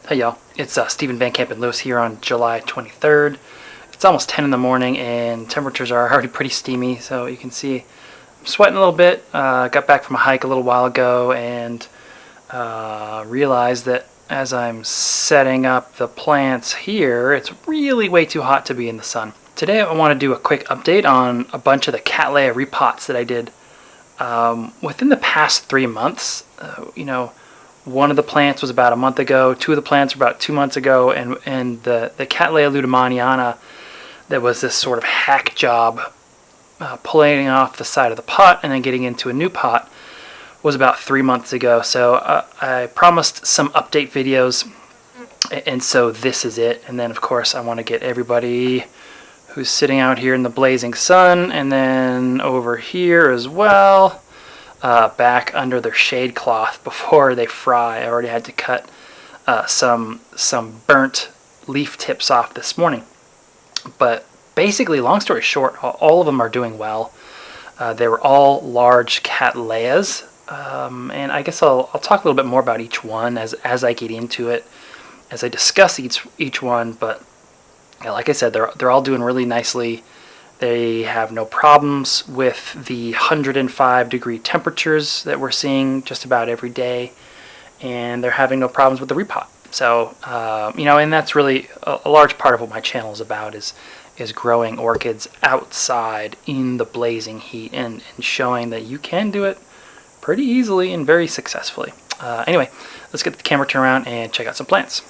Hey y'all, it's Stephen Van Kampen-Lewis here on July 23rd. It's almost 10 in the morning and temperatures are already pretty steamy, so you can see I'm sweating a little bit. Got back from a hike a little while ago and realized that as I'm setting up the plants here, it's really way too hot to be in the sun. Today I want to do a quick update on a bunch of the Cattleya repots that I did within the past 3 months. One of the plants was about a month ago, two of the plants were about 2 months ago, and the Cattleya lueddemanniana, that was this sort of hack job pulling off the side of the pot and then getting into a new pot, was about 3 months ago. So I promised some update videos, and so this is it. And then of course I want to get everybody who's sitting out here in the blazing sun, and then over here as well, back under their shade cloth before they fry. I already had to cut some burnt leaf tips off this morning. But basically, long story short, all of them are doing well. They were all large Cattleyas, and I guess I'll talk a little bit more about each one as I get into it, as I discuss each one. But yeah, like I said, they're all doing really nicely. They have no problems with the 105-degree temperatures that we're seeing just about every day, and they're having no problems with the repot. So, and that's really a large part of what my channel is about, is growing orchids outside in the blazing heat and showing that you can do it pretty easily and very successfully. Anyway, let's get the camera turned around and check out some plants.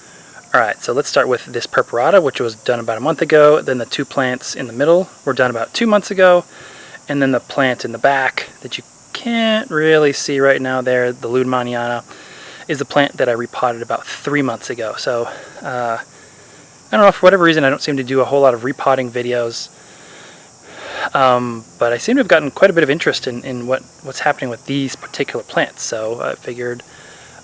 Alright, so let's start with this Purpurata, which was done about a month ago. Then the two plants in the middle were done about 2 months ago. And then the plant in the back that you can't really see right now there, the lueddemanniana, is the plant that I repotted about 3 months ago. So, I don't know, for whatever reason I don't seem to do a whole lot of repotting videos. But I seem to have gotten quite a bit of interest in what's happening with these particular plants. So I figured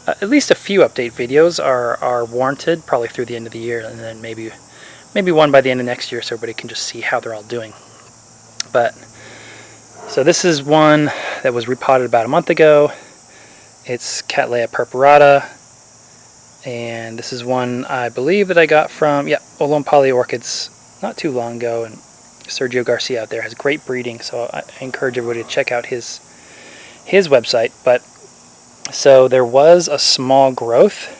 at least a few update videos are warranted, probably through the end of the year, and then maybe one by the end of next year, so everybody can just see how they're all doing. But so this is one that was repotted about a month ago. It's Cattleya Purpurata, and this is one I believe that I got from Olon Poly Orchids not too long ago, and Sergio Garcia out there has great breeding, so I encourage everybody to check out his website. But so there was a small growth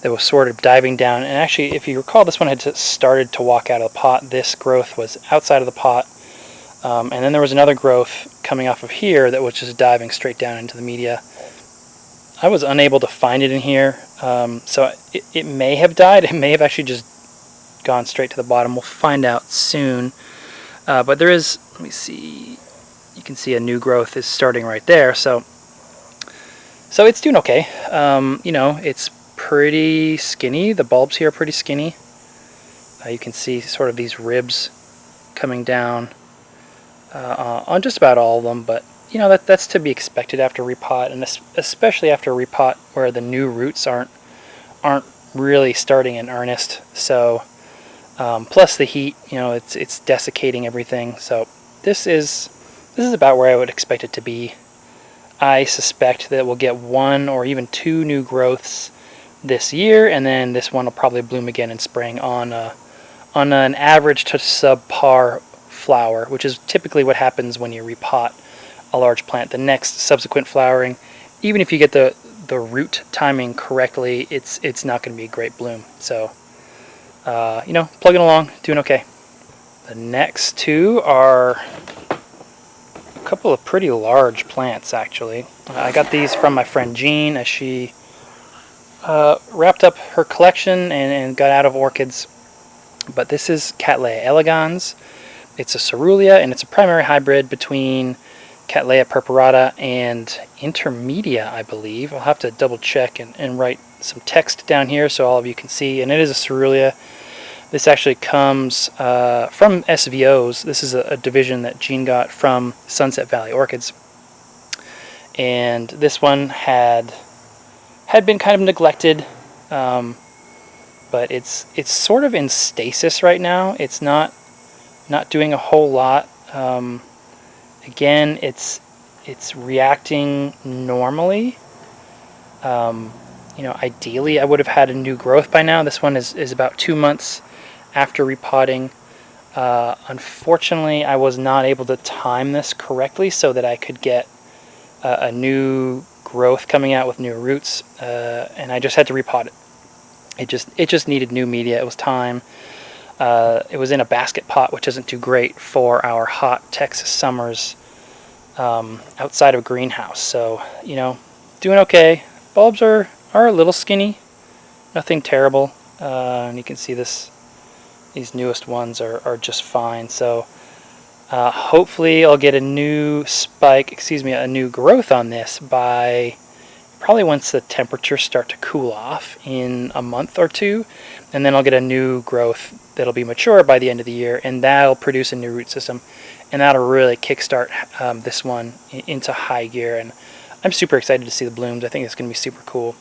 that was sort of diving down, and actually, if you recall, this one had started to walk out of the pot. This growth was outside of the pot, and then there was another growth coming off of here that was just diving straight down into the media. I was unable to find it in here, so it may have died. It may have actually just gone straight to the bottom. We'll find out soon. But there is, let me see, you can see a new growth is starting right there. So it's doing okay. It's pretty skinny. The bulbs here are pretty skinny. You can see sort of these ribs coming down on just about all of them. But that's to be expected after repot, and especially after repot where the new roots aren't really starting in earnest. So plus the heat, it's desiccating everything. So this is about where I would expect it to be. I suspect that we'll get 1 or even 2 new growths this year, and then this one will probably bloom again in spring on an average to subpar flower, which is typically what happens when you repot a large plant. The next subsequent flowering, even if you get the root timing correctly, it's not going to be a great bloom. So plugging along, doing okay. The next two are a couple of pretty large plants, actually. I got these from my friend Jean as she wrapped up her collection and got out of orchids. But this is Cattleya Elegons. It's a cerulean, and it's a primary hybrid between Cattleya Purpurata and Intermedia, I believe. I'll have to double check and write some text down here so all of you can see. And it is a cerulean. This actually comes from SVOs. This is a division that Jean got from Sunset Valley Orchids. And this one had been kind of neglected, but it's sort of in stasis right now. It's not doing a whole lot. Again, it's reacting normally. ideally I would have had a new growth by now. This one is about 2 months after repotting. Unfortunately, I was not able to time this correctly so that I could get a new growth coming out with new roots, and I just had to repot it. It just needed new media. It was time. It was in a basket pot, which isn't too great for our hot Texas summers outside of a greenhouse. So, doing okay. Bulbs are a little skinny, nothing terrible, and you can see these newest ones are just fine. So hopefully I'll get a new a new growth on this by probably once the temperatures start to cool off in a month or two, and then I'll get a new growth that'll be mature by the end of the year, and that'll produce a new root system, and that'll really kickstart this one into high gear. And I'm super excited to see the blooms. I think it's going to be super cool.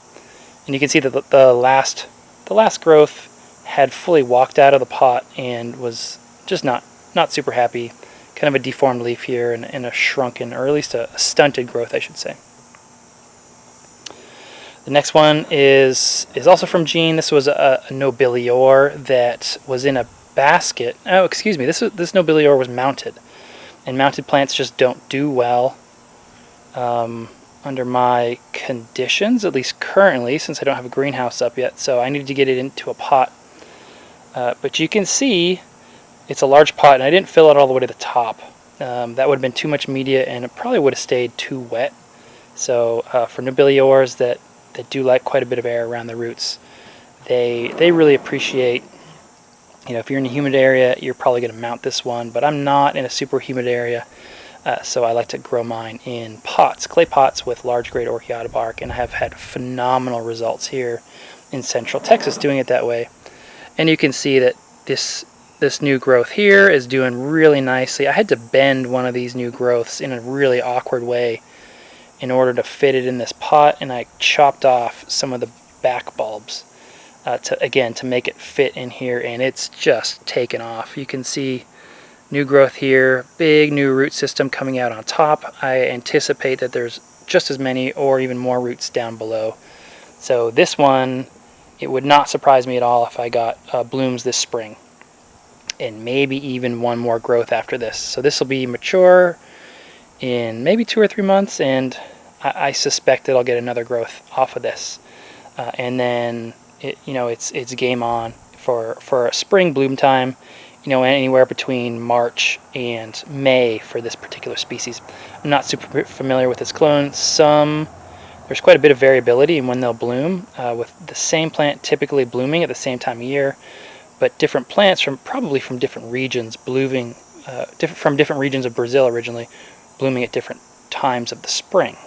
And you can see that the last growth had fully walked out of the pot and was just not super happy. Kind of a deformed leaf here and a shrunken, or at least a stunted growth, I should say. The next one is also from Gene. This was a nobilior that was in a basket. Oh, excuse me. This nobilior was mounted, and mounted plants just don't do well under my conditions, at least currently, since I don't have a greenhouse up yet. So I needed to get it into a pot. But you can see it's a large pot, and I didn't fill it all the way to the top. That would have been too much media, and it probably would have stayed too wet. So for nobiliors that do like quite a bit of air around the roots, they really appreciate, if you're in a humid area, you're probably going to mount this one, but I'm not in a super humid area, so I like to grow mine in pots, clay pots with large grade orchiata bark, and I have had phenomenal results here in Central Texas doing it that way. And you can see that this new growth here is doing really nicely. I had to bend one of these new growths in a really awkward way in order to fit it in this pot, and I chopped off some of the back bulbs to make it fit in here, and it's just taken off. You can see new growth here, big new root system coming out on top. I anticipate that there's just as many or even more roots down below. So this one, it would not surprise me at all if I got blooms this spring, and maybe even one more growth after this. So this will be mature in maybe 2 or 3 months, and I suspect that I'll get another growth off of this, and then it's game on for a spring bloom time. Anywhere between March and May for this particular species. I'm not super familiar with its clone. There's quite a bit of variability in when they'll bloom, with the same plant typically blooming at the same time of year, but different plants probably from different regions blooming, from different regions of Brazil originally, blooming at different times of the spring.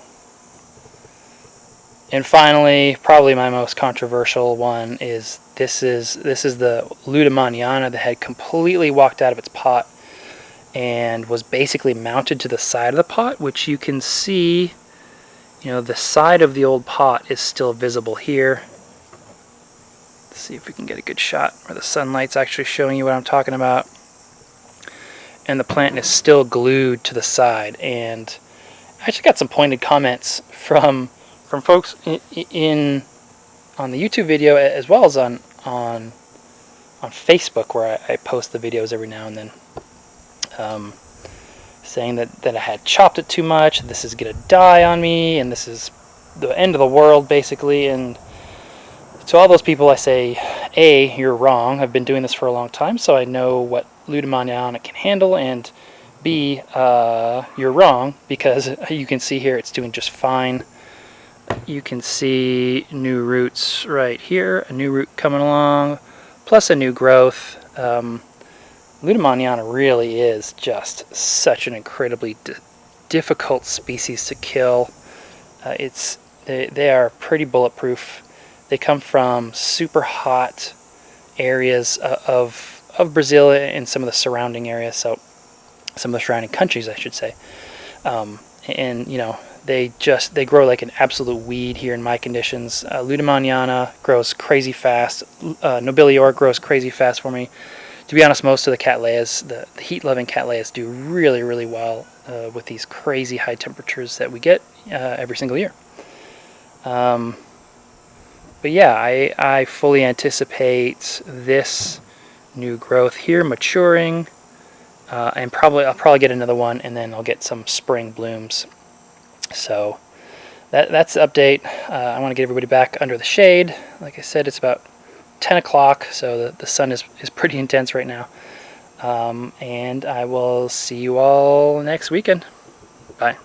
And finally, probably my most controversial one is this is the lueddemanniana that had completely walked out of its pot and was basically mounted to the side of the pot, which you can see, the side of the old pot is still visible here. Let's see if we can get a good shot where the sunlight's actually showing you what I'm talking about. And the plant is still glued to the side, and I actually got some pointed comments from folks on the YouTube video, as well as on Facebook, where I post the videos every now and then, saying that I had chopped it too much, this is going to die on me, and this is the end of the world, basically. And to all those people I say, A, you're wrong. I've been doing this for a long time, so I know what lueddemanniana can handle, and B, you're wrong, because you can see here it's doing just fine. You can see new roots right here, a new root coming along, plus a new growth. Lueddemanniana really is just such an incredibly difficult species to kill. They are pretty bulletproof. They come from super hot areas of Brazil and some of the surrounding areas, so some of the surrounding countries, I should say. They grow like an absolute weed here in my conditions. Lueddemanniana grows crazy fast. Nobilior grows crazy fast for me. To be honest, most of the Cattleyas, the heat-loving Cattleyas, do really, really well with these crazy high temperatures that we get every single year. But yeah, I fully anticipate this new growth here maturing, and I'll probably get another one, and then I'll get some spring blooms. So that's the update. I want to get everybody back under the shade. Like I said, it's about 10 o'clock, so the sun is pretty intense right now. And I will see you all next weekend. Bye.